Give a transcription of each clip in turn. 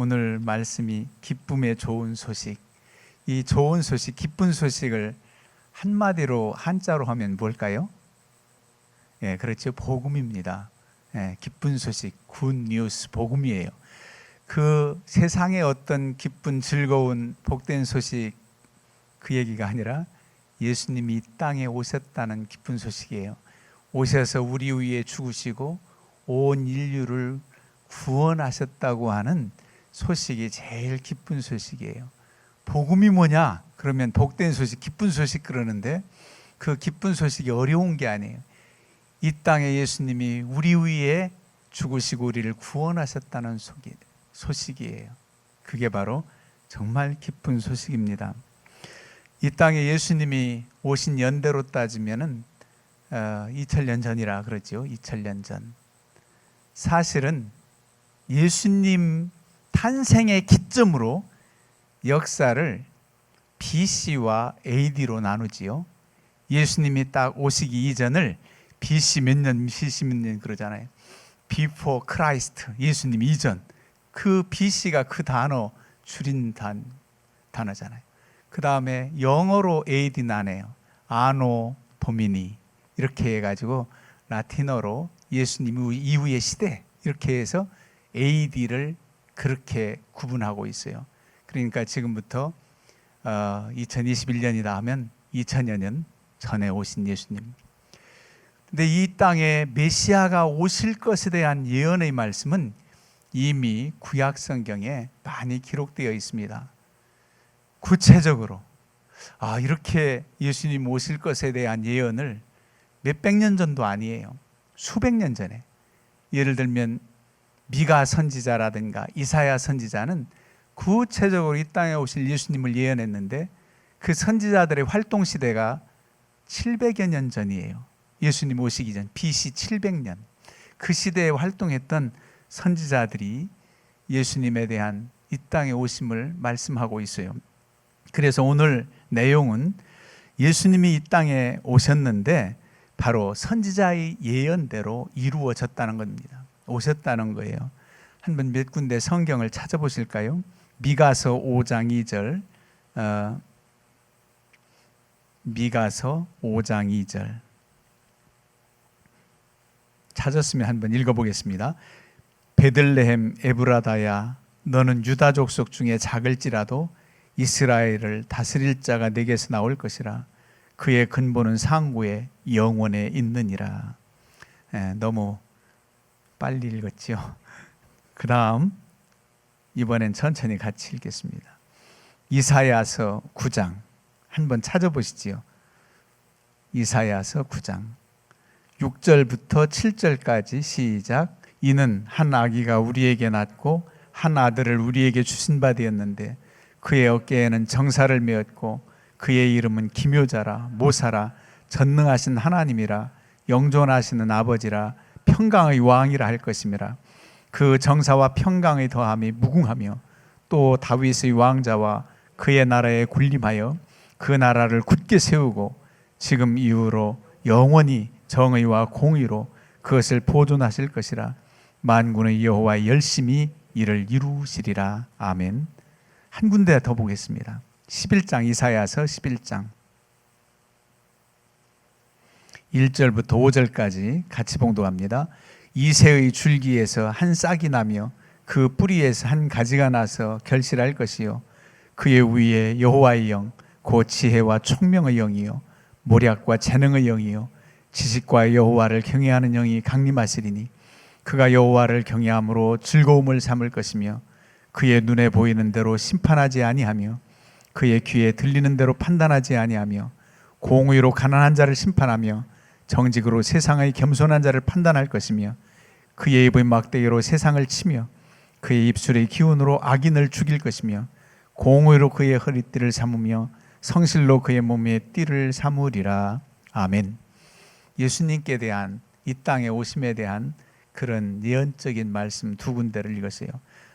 오늘 말씀이 기쁨의 좋은 소식. 이 좋은 소식, 기쁜 소식을 한마디로 한자로 하면 뭘까요? 예, 그렇죠. 복음입니다. 예, 기쁜 소식, 굿 뉴스, 복음이에요. 그 세상의 어떤 기쁜, 즐거운, 복된 소식, 그 얘기가 아니라 예수님이 이 땅에 오셨다는 기쁜 소식이에요. 오셔서 우리 위에 죽으시고 온 인류를 구원하셨다고 하는 소식이 제일 기쁜 소식이에요. 복음이 뭐냐? 그러면 복된 소식, 기쁜 소식 그러는데 그 기쁜 소식이 어려운 게 아니에요. 이 땅에 예수님이 우리 위에 죽으시고 우리를 구원하셨다는 소식이에요. 그게 바로 정말 기쁜 소식입니다. 이 땅에 예수님이 오신 연대로 따지면은 2000년 전이라 그러죠. 2000년 전. 사실은 예수님 탄생의 기점으로 역사를 BC와 AD로 나누지요. 예수님이 딱 오시기 이전을 BC 몇 년, CC 몇 년 그러잖아요. Before Christ, 예수님 이전. 그 BC가 그 단어 줄인 단어잖아요. 그 다음에 영어로 AD 나네요. 아노 도미니 이렇게 해가지고 라틴어로 예수님 이후의 시대 이렇게 해서 AD를 그렇게 구분하고 있어요. 그러니까 지금부터 2021년이다 하면 2000여 년 전에 오신 예수님. 근데 이 땅에 메시아가 오실 것에 대한 예언의 말씀은 이미 구약 성경에 많이 기록되어 있습니다. 구체적으로 이렇게 예수님 오실 것에 대한 예언을 몇백 년 전도 아니에요. 수백 년 전에. 예를 들면 미가 선지자라든가 이사야 선지자는 구체적으로 이 땅에 오실 예수님을 예언했는데 그 선지자들의 활동 시대가 700여 년 전이에요. 예수님 오시기 전 BC 700년. 그 시대에 활동했던 선지자들이 예수님에 대한 이 땅에 오심을 말씀하고 있어요. 그래서 오늘 내용은 예수님이 이 땅에 오셨는데 바로 선지자의 예언대로 이루어졌다는 겁니다. 오셨다는 거예요. 한번 몇 군데 성경을 찾아보실까요? 미가서 5장 2절 미가서 5장 2절 찾았으면 한번 읽어보겠습니다. 베들레헴 에브라다야 너는 유다 족속 중에 작을지라도 이스라엘을 다스릴 자가 내게서 나올 것이라. 그의 근본은 상구에 영원에 있느니라. 너무 빨리 읽었죠. 그 다음 이번엔 천천히 같이 읽겠습니다. 이사야서 9장 한번 찾아보시지요. 이사야서 9장 6절부터 7절까지 시작. 이는 한 아기가 우리에게 낳고 한 아들을 우리에게 주신 바 되었는데 그의 어깨에는 정사를 메었고 그의 이름은 기묘자라 모사라 전능하신 하나님이라 영존하시는 아버지라 평강의 왕이라 할 것임이라. 그 정사와 평강의 더함이 무궁하며 또 다윗의 왕자와 그의 나라에 군림하여 그 나라를 굳게 세우고 지금 이후로 영원히 정의와 공의로 그것을 보존하실 것이라. 만군의 여호와 열심히 이를 이루시리라. 아멘. 한 군데 더 보겠습니다. 11장 이사야서 11장 1절부터 5절까지 같이 봉독합니다. 이새의 줄기에서 한 싹이 나며 그 뿌리에서 한 가지가 나서 결실할 것이요 그의 위에 여호와의 영 곧 지혜와 총명의 영이요 모략과 재능의 영이요 지식과 여호와를 경외하는 영이 강림하시리니 그가 여호와를 경외함으로 즐거움을 삼을 것이며 그의 눈에 보이는 대로 심판하지 아니하며 그의 귀에 들리는 대로 판단하지 아니하며 공의로 가난한 자를 심판하며 정직으로 세상의 겸손한 자를 판단할 것이며 그의 입의 막대기로 세상을 치며 그의 입술의 기운으로 악인을 죽일 것이며 공의로 그의 허리띠를 삼으며 성실로 그의 몸에 띠를 삼으리라. 아멘. 예수님께 대한 이 땅에 오심에 대한 그런 예언적인 말씀 두 군데를 읽었어요.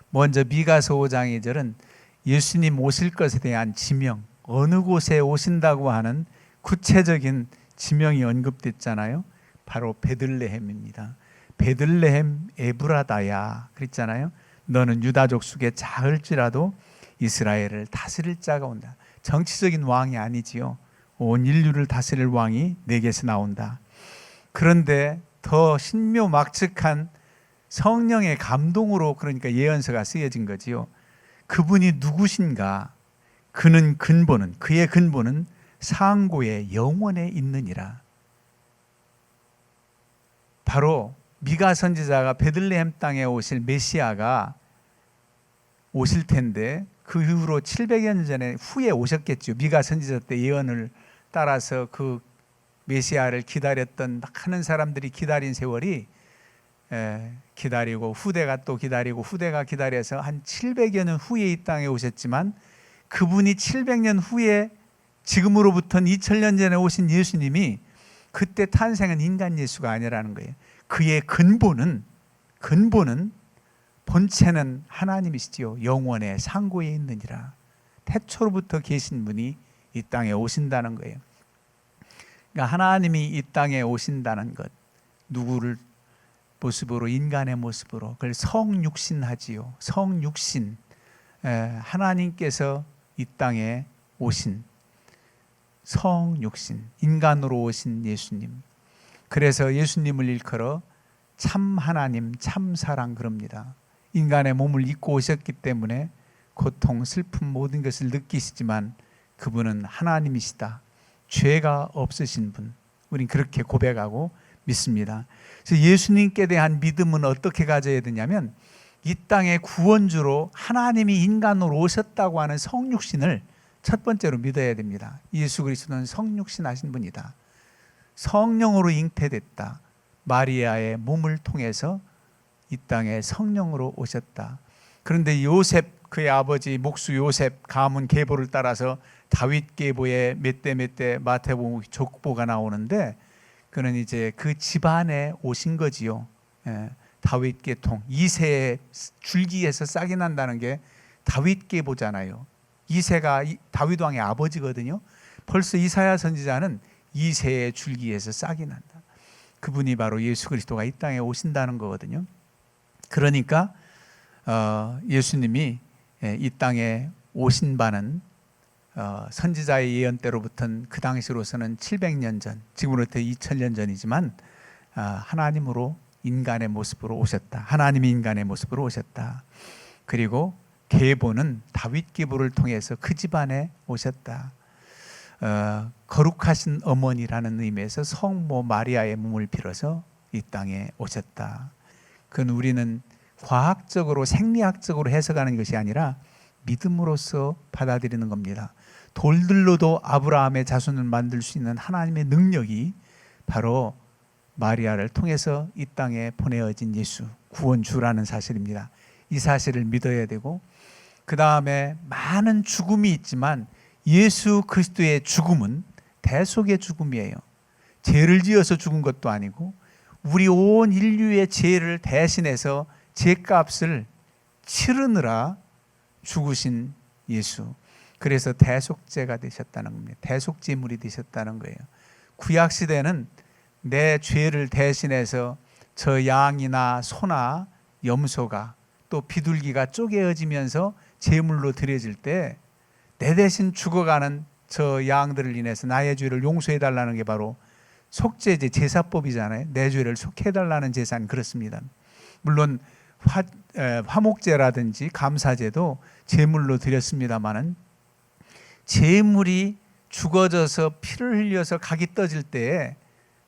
먼저 미가서 5장 2절은 예수님 오실 것에 대한 지명, 어느 곳에 오신다고 하는 구체적인 지명이 언급됐잖아요. 바로 베들레헴입니다. 베들레헴 에브라다야 그랬잖아요. 너는 유다족 속에 작을지라도 이스라엘을 다스릴 자가 온다. 정치적인 왕이 아니지요. 온 인류를 다스릴 왕이 내게서 나온다. 그런데 더 신묘막측한 성령의 감동으로 그러니까 예언서가 쓰여진 거지요. 그분이 누구신가? 그는 그의 근본은 상고의 영원에 있느니라. 바로 미가 선지자가 베들레헴 땅에 오실 메시아가 오실 텐데 그 이후로 700여 년 전에 후에 오셨겠죠. 미가 선지자 때 예언을 따라서 그 메시아를 기다렸던 많은 사람들이 기다린 세월이 기다리고 후대가 또 기다리고 후대가 기다려서 한 700여 년 후에 이 땅에 오셨지만 그분이 700년 후에 지금으로부터는 2000년 전에 오신 예수님이 그때 탄생한 인간 예수가 아니라는 거예요. 그의 근본은 본체는 하나님이시지요. 영원의 상고에 있느니라. 태초로부터 계신 분이 이 땅에 오신다는 거예요. 그러니까 하나님이 이 땅에 오신다는 것, 누구를 모습으로, 인간의 모습으로, 그걸 성육신하지요. 성육신, 하나님께서 이 땅에 오신 성육신, 인간으로 오신 예수님. 그래서 예수님을 일컬어 참 하나님, 참 사랑 그럽니다. 인간의 몸을 입고 오셨기 때문에 고통, 슬픔 모든 것을 느끼시지만 그분은 하나님이시다. 죄가 없으신 분. 우린 그렇게 고백하고 믿습니다. 그래서 예수님께 대한 믿음은 어떻게 가져야 되냐면 이 땅의 구원주로 하나님이 인간으로 오셨다고 하는 성육신을 첫 번째로 믿어야 됩니다. 예수 그리스도는 성육신 하신 분이다. 성령으로 잉태됐다. 마리아의 몸을 통해서 이 땅에 성령으로 오셨다. 그런데 요셉, 그의 아버지 목수 요셉 가문 계보를 따라서 다윗 계보의 몇 대 마태복음 족보가 나오는데 그는 이제 그 집안에 오신 거지요. 다윗 계통 2세의 줄기에서 싹이 난다는 게 다윗 계보잖아요. 2세가 다윗 왕의 아버지거든요. 벌써 이사야 선지자는 2세의 줄기에서 싹이 난다. 그분이 바로 예수 그리스도가 이 땅에 오신다는 거거든요. 그러니까 예수님이 이 땅에 오신 바는 선지자의 예언대로부터는 그 당시로서는 700년 전, 지금으로부터 2000년 전이지만 하나님으로 인간의 모습으로 오셨다. 하나님이 인간의 모습으로 오셨다. 그리고 계보는 다윗 계보를 통해서 그 집안에 오셨다. 거룩하신 어머니라는 의미에서 성모 마리아의 몸을 빌어서 이 땅에 오셨다. 그건 우리는 과학적으로 생리학적으로 해석하는 것이 아니라 믿음으로써 받아들이는 겁니다. 돌들로도 아브라함의 자손을 만들 수 있는 하나님의 능력이 바로 마리아를 통해서 이 땅에 보내어진 예수 구원주라는 사실입니다. 이 사실을 믿어야 되고 그 다음에 많은 죽음이 있지만 예수 그리스도의 죽음은 대속의 죽음이에요. 죄를 지어서 죽은 것도 아니고 우리 온 인류의 죄를 대신해서 죄값을 치르느라 죽으신 예수. 그래서 대속죄가 되셨다는 겁니다. 대속제물이 되셨다는 거예요. 구약시대는 내 죄를 대신해서 저 양이나 소나 염소가 또 비둘기가 쪼개어지면서 제물로 드려질 때 내 대신 죽어가는 저 양들을 인해서 나의 죄를 용서해달라는 게 바로 속죄제 제사법이잖아요. 내 죄를 속해달라는 제사는 그렇습니다. 물론 화목제라든지 감사제도 제물로 드렸습니다마는 제물이 죽어져서 피를 흘려서 각이 떠질 때에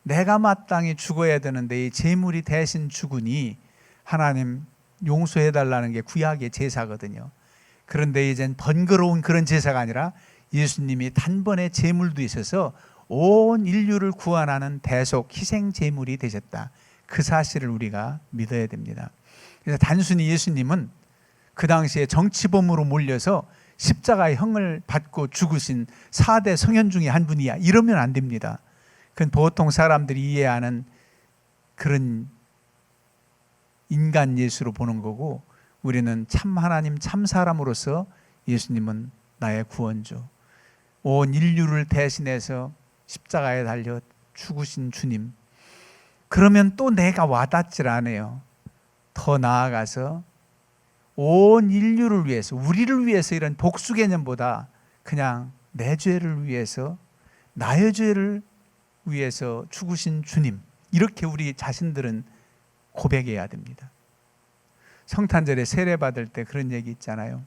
내가 마땅히 죽어야 되는데 이 제물이 대신 죽으니 하나님 용서해달라는 게 구약의 제사거든요. 그런데 이젠 번거로운 그런 제사가 아니라 예수님이 단번에 제물도 있어서 온 인류를 구원하는 대속 희생 제물이 되셨다. 그 사실을 우리가 믿어야 됩니다. 그래서 단순히 예수님은 그 당시에 정치범으로 몰려서 십자가의 형을 받고 죽으신 4대 성현 중에 한 분이야. 이러면 안 됩니다. 그건 보통 사람들이 이해하는 그런 인간 예수로 보는 거고 우리는 참 하나님 참 사람으로서 예수님은 나의 구원주, 온 인류를 대신해서 십자가에 달려 죽으신 주님. 그러면 또 내가 와닿질 않아요. 더 나아가서 온 인류를 위해서, 우리를 위해서 이런 복수 개념보다 그냥 내 죄를 위해서, 나의 죄를 위해서 죽으신 주님, 이렇게 우리 자신들은 고백해야 됩니다. 성탄절에 세례 받을 때 그런 얘기 있잖아요.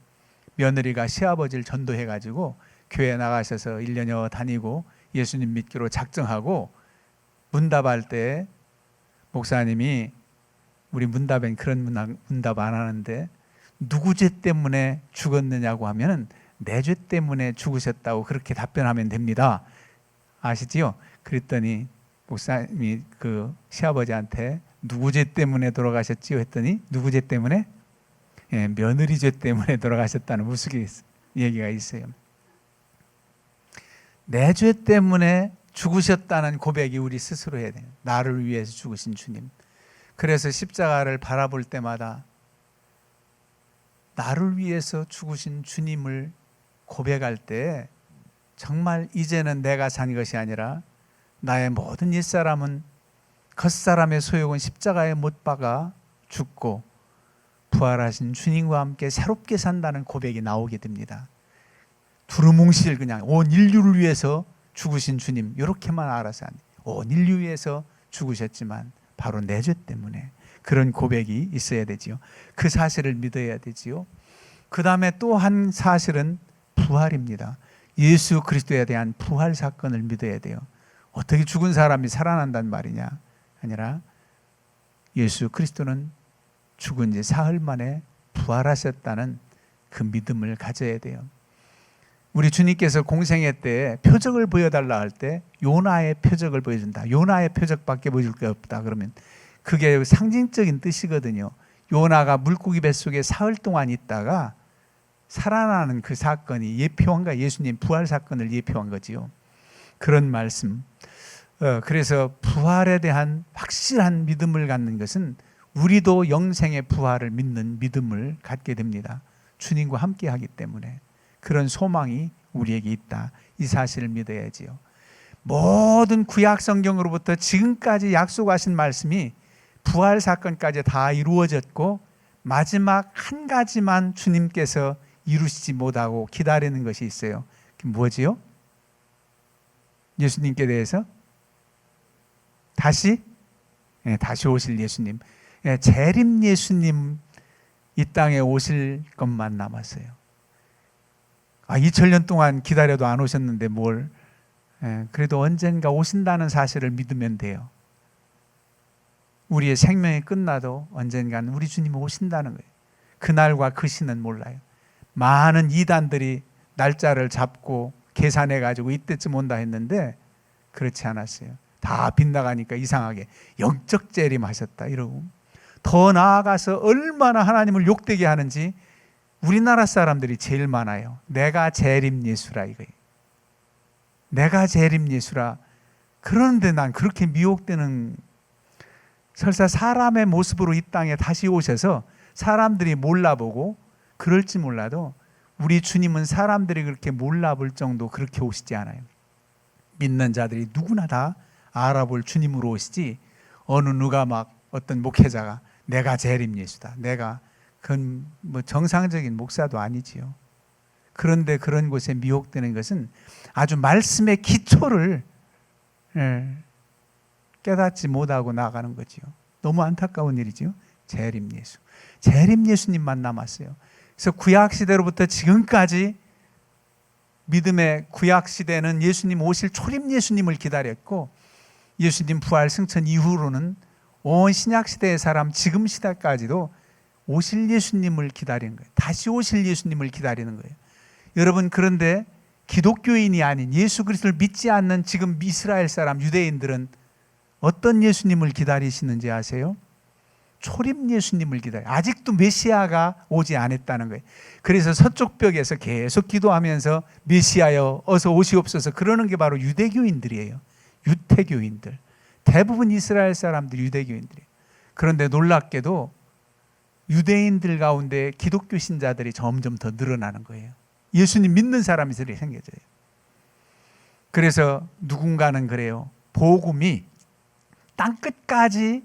며느리가 시아버지를 전도해가지고 교회 나가셔서 1년여 다니고 예수님 믿기로 작정하고 문답할 때 목사님이, 우리 문답엔 그런 문답 안 하는데, 누구 죄 때문에 죽었느냐고 하면은 내 죄 때문에 죽으셨다고 그렇게 답변하면 됩니다. 아시지요? 그랬더니 목사님이 그 시아버지한테 누구 죄 때문에 돌아가셨지요? 했더니 누구 죄 때문에? 예, 며느리 죄 때문에 돌아가셨다는 얘기가 있어요. 내 죄 때문에 죽으셨다는 고백이 우리 스스로 해야 돼요. 나를 위해서 죽으신 주님. 그래서 십자가를 바라볼 때마다 나를 위해서 죽으신 주님을 고백할 때 정말 이제는 내가 산 것이 아니라 나의 모든 옛사람은, 겉사람의 소욕은 십자가에 못 박아 죽고 부활하신 주님과 함께 새롭게 산다는 고백이 나오게 됩니다. 두루뭉실 그냥 온 인류를 위해서 죽으신 주님, 이렇게만 알아서 온 인류 위해서 죽으셨지만 바로 내 죄 때문에, 그런 고백이 있어야 되지요. 그 사실을 믿어야 되지요. 그 다음에 또 한 사실은 부활입니다. 예수 그리스도에 대한 부활 사건을 믿어야 돼요. 어떻게 죽은 사람이 살아난단 말이냐? 아니라 예수 그리스도는 죽은 지 사흘 만에 부활하셨다는 그 믿음을 가져야 돼요. 우리 주님께서 공생애 때 표적을 보여달라 할 때 요나의 표적을 보여준다. 요나의 표적밖에 보여줄 게 없다. 그러면 그게 상징적인 뜻이거든요. 요나가 물고기 뱃속에 사흘 동안 있다가 살아나는 그 사건이 예표한 거야. 예수님 부활 사건을 예표한 거지요. 그런 말씀. 그래서 부활에 대한 확실한 믿음을 갖는 것은 우리도 영생의 부활을 믿는 믿음을 갖게 됩니다. 주님과 함께 하기 때문에 그런 소망이 우리에게 있다. 이 사실을 믿어야지요. 모든 구약 성경으로부터 지금까지 약속하신 말씀이 부활 사건까지 다 이루어졌고 마지막 한 가지만 주님께서 이루시지 못하고 기다리는 것이 있어요. 그게 뭐지요? 예수님께 대해서 다시 오실 예수님, 재림 예수님 이 땅에 오실 것만 남았어요. 2000년 동안 기다려도 안 오셨는데 뭘, 그래도 언젠가 오신다는 사실을 믿으면 돼요. 우리의 생명이 끝나도 언젠가는 우리 주님이 오신다는 거예요. 그날과 그 시는 몰라요. 많은 이단들이 날짜를 잡고 계산해가지고 이때쯤 온다 했는데 그렇지 않았어요. 다 빗나가니까 이상하게 영적 재림하셨다 이러고, 더 나아가서 얼마나 하나님을 욕되게 하는지 우리나라 사람들이 제일 많아요. 내가 재림 예수라 이거예요. 내가 재림 예수라. 그런데 난 그렇게 미혹되는, 설사 사람의 모습으로 이 땅에 다시 오셔서 사람들이 몰라보고 그럴지 몰라도 우리 주님은 사람들이 그렇게 몰라볼 정도 그렇게 오시지 않아요. 믿는 자들이 누구나 다 알아볼 주님으로 오시지, 어느 누가 막 어떤 목회자가 내가 재림 예수다, 내가, 그건 뭐 정상적인 목사도 아니지요. 그런데 그런 곳에 미혹되는 것은 아주 말씀의 기초를 깨닫지 못하고 나가는 거지요. 너무 안타까운 일이지요. 재림 예수, 재림 예수님만 남았어요. 그래서 구약 시대로부터 지금까지 믿음의 구약 시대는 예수님 오실 초림 예수님을 기다렸고, 예수님 부활 승천 이후로는 온 신약 시대의 사람, 지금 시대까지도 오실 예수님을 기다리는 거예요. 다시 오실 예수님을 기다리는 거예요. 여러분, 그런데 기독교인이 아닌 예수 그리스도를 믿지 않는 지금 이스라엘 사람, 유대인들은 어떤 예수님을 기다리시는지 아세요? 초림 예수님을 기다려요. 아직도 메시아가 오지 않았다는 거예요. 그래서 서쪽 벽에서 계속 기도하면서 메시아여 어서 오시옵소서 그러는 게 바로 유대교인들이에요. 유태교인들. 대부분 이스라엘 사람들 유대교인들이에요. 그런데 놀랍게도 유대인들 가운데 기독교 신자들이 점점 더 늘어나는 거예요. 예수님 믿는 사람이 생겨져요. 그래서 누군가는 그래요. 복음이 땅끝까지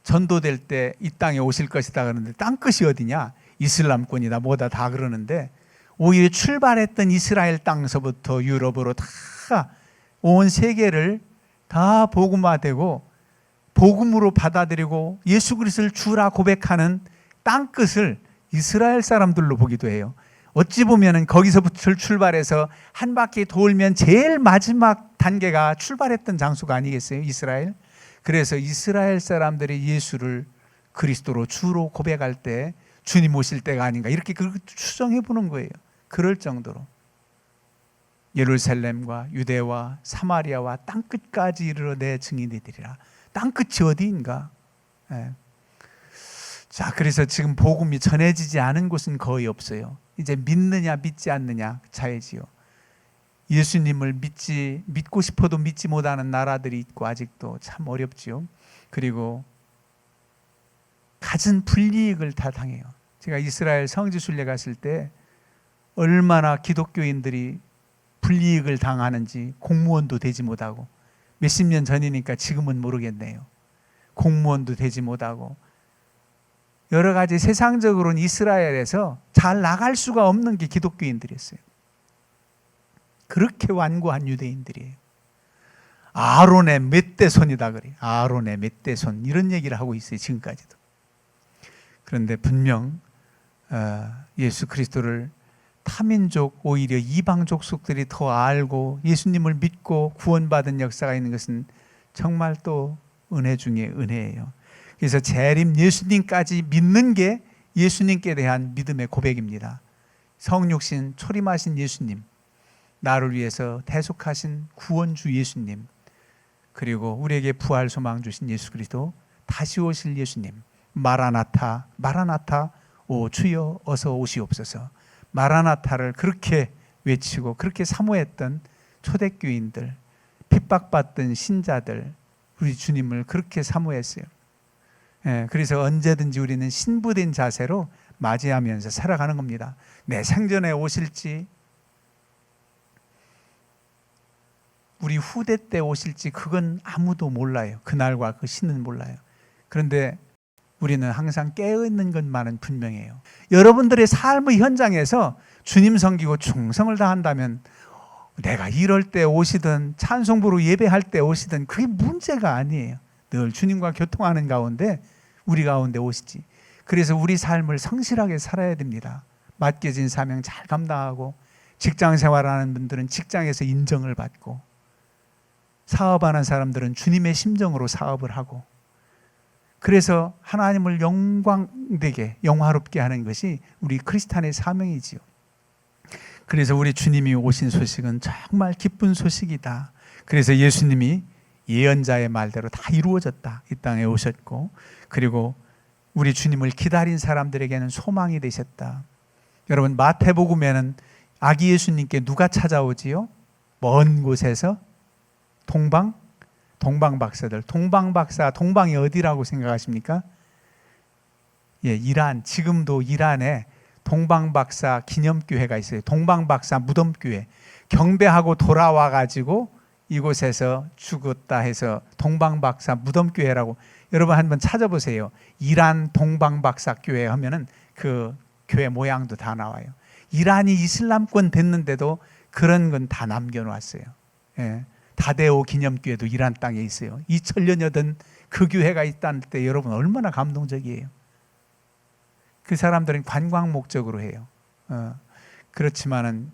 전도될 때 이 땅에 오실 것이다 그러는데 땅끝이 어디냐? 이슬람권이다 뭐다 다 그러는데 오히려 출발했던 이스라엘 땅서부터 유럽으로 다 온 세계를 다 복음화되고 복음으로 받아들이고 예수 그리스도를 주라 고백하는 땅끝을 이스라엘 사람들로 보기도 해요. 어찌 보면은 거기서부터 출발해서 한 바퀴 돌면 제일 마지막 단계가 출발했던 장소가 아니겠어요? 이스라엘. 그래서 이스라엘 사람들이 예수를 그리스도로 주로 고백할 때 주님 오실 때가 아닌가 이렇게 추정해 보는 거예요. 그럴 정도로 예루살렘과 유대와 사마리아와 땅끝까지 이르러 내 증인이 되리라. 땅끝이 어디인가? 예. 자, 그래서 지금 복음이 전해지지 않은 곳은 거의 없어요. 이제 믿느냐 믿지 않느냐 차이지요. 예수님을 믿고 싶어도 믿지 못하는 나라들이 있고 아직도 참 어렵지요. 그리고 갖은 불이익을 다 당해요. 제가 이스라엘 성지 순례 갔을 때 얼마나 기독교인들이 불이익을 당하는지 공무원도 되지 못하고 몇십 년 전이니까 지금은 모르겠네요. 공무원도 되지 못하고 여러 가지 세상적으로는 이스라엘에서 잘 나갈 수가 없는 게 기독교인들이었어요. 그렇게 완고한 유대인들이에요. 아론의 멧대손이다 그래요. 아론의 멧대손 이런 얘기를 하고 있어요. 지금까지도. 그런데 분명 예수 그리스도를 타민족 오히려 이방 족속들이 더 알고 예수님을 믿고 구원받은 역사가 있는 것은 정말 또 은혜 중에 은혜예요. 그래서 재림 예수님까지 믿는 게 예수님께 대한 믿음의 고백입니다. 성육신 초림하신 예수님, 나를 위해서 대속하신 구원주 예수님, 그리고 우리에게 부활 소망 주신 예수 그리스도, 다시 오실 예수님, 마라나타 마라나타 오 주여 어서 오시옵소서. 마라나타를 그렇게 외치고 그렇게 사모했던 초대교인들, 핍박받던 신자들, 우리 주님을 그렇게 사모했어요. 그래서 언제든지 우리는 신부된 자세로 맞이하면서 살아가는 겁니다. 내 생전에 오실지 우리 후대 때 오실지 그건 아무도 몰라요. 그날과 그 신은 몰라요. 그런데 우리는 항상 깨어있는 것만은 분명해요. 여러분들의 삶의 현장에서 주님 섬기고 충성을 다한다면 내가 이럴 때 오시든 찬송부로 예배할 때 오시든 그게 문제가 아니에요. 늘 주님과 교통하는 가운데 우리 가운데 오시지. 그래서 우리 삶을 성실하게 살아야 됩니다. 맡겨진 사명 잘 감당하고 직장 생활하는 분들은 직장에서 인정을 받고 사업하는 사람들은 주님의 심정으로 사업을 하고 그래서 하나님을 영광되게 영화롭게 하는 것이 우리 크리스찬의 사명이지요. 그래서 우리 주님이 오신 소식은 정말 기쁜 소식이다. 그래서 예수님이 예언자의 말대로 다 이루어졌다. 이 땅에 오셨고 그리고 우리 주님을 기다린 사람들에게는 소망이 되셨다. 여러분 마태복음에는 아기 예수님께 누가 찾아오지요? 먼 곳에서 동방박사들. 동방박사, 동방이 어디라고 생각하십니까? 예, 이란. 지금도 이란에 동방박사 기념교회가 있어요. 동방박사 무덤교회. 경배하고 돌아와 가지고 이곳에서 죽었다 해서 동방박사 무덤교회라고 여러분 한번 찾아보세요. 이란 동방박사 교회 하면은 그 교회 모양도 다 나와요. 이란이 이슬람권 됐는데도 그런 건 다 남겨놓았어요. 예. 다데오 기념교회도 이란 땅에 있어요. 2000년여든 그 교회가 있다는 때 여러분 얼마나 감동적이에요. 그 사람들은 관광 목적으로 해요. 그렇지만은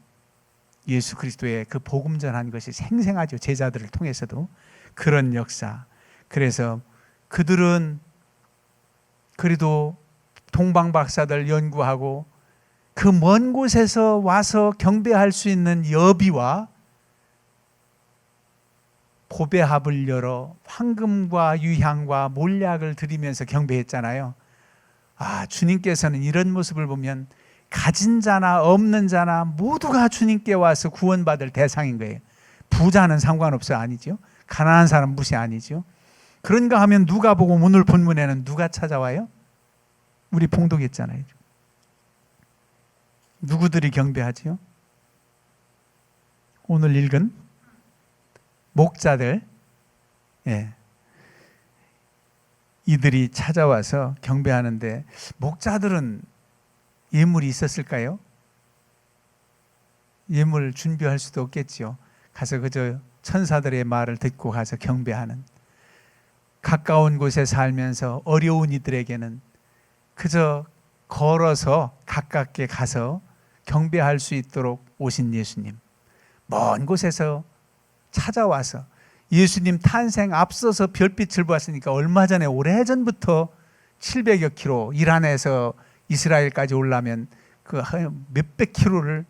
예수 그리스도의 그 복음 전한 것이 생생하죠. 제자들을 통해서도 그런 역사. 그래서 그들은 그래도 동방박사들 연구하고 그 먼 곳에서 와서 경배할 수 있는 여비와 보배합을 열어 황금과 유향과 몰약을 드리면서 경배했잖아요. 아, 주님께서는 이런 모습을 보면 가진 자나 없는 자나 모두가 주님께 와서 구원받을 대상인 거예요. 부자는 상관없어요. 아니죠. 가난한 사람 무시 아니죠. 그런가 하면 누가 보고 오늘 본문에는 누가 찾아와요? 우리 봉독했잖아요. 누구들이 경배하지요? 오늘 읽은 목자들. 예. 이들이 찾아와서 경배하는데 목자들은 예물이 있었을까요? 예물 준비할 수도 없겠지요. 가서 그저 천사들의 말을 듣고 가서 경배하는, 가까운 곳에 살면서 어려운 이들에게는 그저 걸어서 가깝게 가서 경배할 수 있도록 오신 예수님, 먼 곳에서 찾아와서 예수님 탄생 앞서서 별빛을 보았으니까 얼마 전에 오래전부터 700여 킬로, 이란에서 이스라엘까지 오려면 그 몇백 킬로를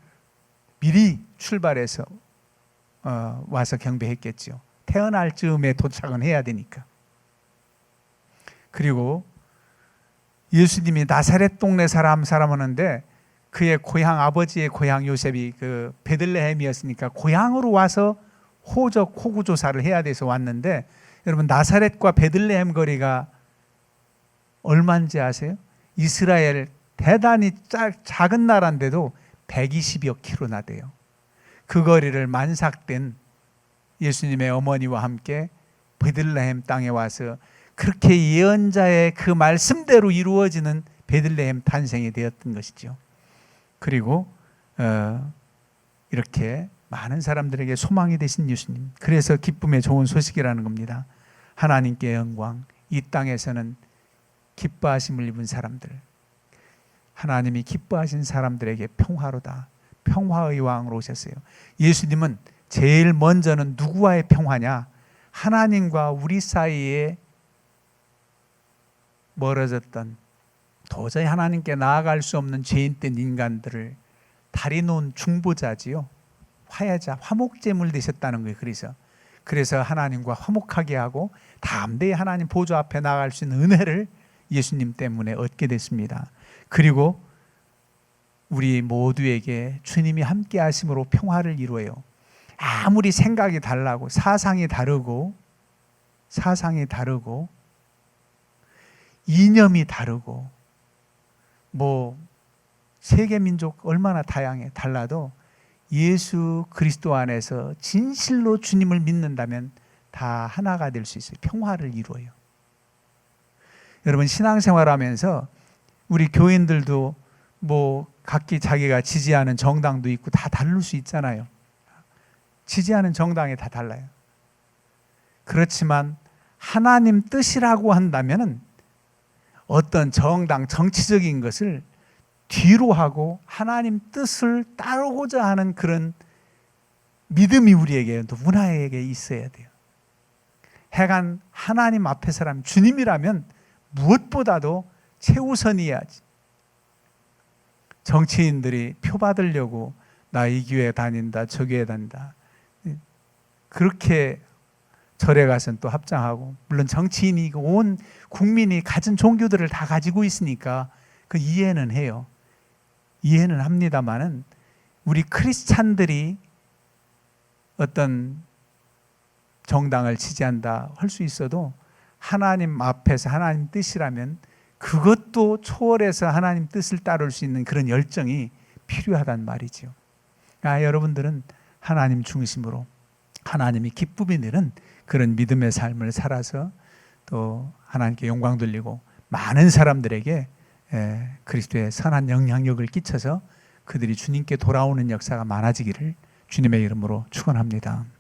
미리 출발해서 와서 경배했겠죠. 태어날 즈음에 도착은 해야 되니까. 그리고 예수님이 나사렛 동네 사람 하는데 그의 고향, 아버지의 고향 요셉이 그 베들레헴이었으니까 고향으로 와서 호적 호구 조사를 해야 돼서 왔는데, 여러분 나사렛과 베들레헴 거리가 얼마인지 아세요? 이스라엘 대단히 작은 나라인데도 120여 킬로나 돼요. 그 거리를 만삭된 예수님의 어머니와 함께 베들레헴 땅에 와서 그렇게 예언자의 그 말씀대로 이루어지는 베들레헴 탄생이 되었던 것이죠. 그리고 이렇게 많은 사람들에게 소망이 되신 예수님, 그래서 기쁨의 좋은 소식이라는 겁니다. 하나님께 영광, 이 땅에서는 기뻐하심을 입은 사람들, 하나님이 기뻐하신 사람들에게 평화로다, 평화의 왕으로 오셨어요. 예수님은 제일 먼저는 누구와의 평화냐? 하나님과 우리 사이에 멀어졌던, 도저히 하나님께 나아갈 수 없는 죄인된 인간들을 다리 놓은 중보자지요. 화해자, 화목제물 되셨다는 거예요. 그래서 하나님과 화목하게 하고 담대히 하나님 보좌 앞에 나아갈 수 있는 은혜를 예수님 때문에 얻게 됐습니다. 그리고 우리 모두에게 주님이 함께 하심으로 평화를 이루어요. 아무리 생각이 달라고, 사상이 다르고 이념이 다르고, 세계 민족 얼마나 다양해 달라도 예수 그리스도 안에서 진실로 주님을 믿는다면 다 하나가 될 수 있어요. 평화를 이루어요. 여러분, 신앙생활하면서 우리 교인들도 각기 자기가 지지하는 정당도 있고 다 다를 수 있잖아요. 지지하는 정당이 다 달라요. 그렇지만 하나님 뜻이라고 한다면은 어떤 정당, 정치적인 것을 뒤로 하고 하나님 뜻을 따르고자 하는 그런 믿음이 우리에게, 누구나에게 있어야 돼요. 하여간 하나님 앞에서라면, 주님이라면 무엇보다도 최우선이어야지. 정치인들이 표 받으려고 나 이 교회 다닌다, 저 교회 다닌다, 그렇게 절에 가서는 또 합장하고, 물론 정치인이 온 국민이 가진 종교들을 다 가지고 있으니까 그 이해는 해요. 이해는 합니다만은 우리 크리스찬들이 어떤 정당을 지지한다 할 수 있어도 하나님 앞에서 하나님 뜻이라면 그것도 초월해서 하나님 뜻을 따를 수 있는 그런 열정이 필요하단 말이죠. 여러분들은 하나님 중심으로 하나님이 기쁨이 되는 그런 믿음의 삶을 살아서 또 하나님께 영광 돌리고 많은 사람들에게 그리스도의 선한 영향력을 끼쳐서 그들이 주님께 돌아오는 역사가 많아지기를 주님의 이름으로 축원합니다.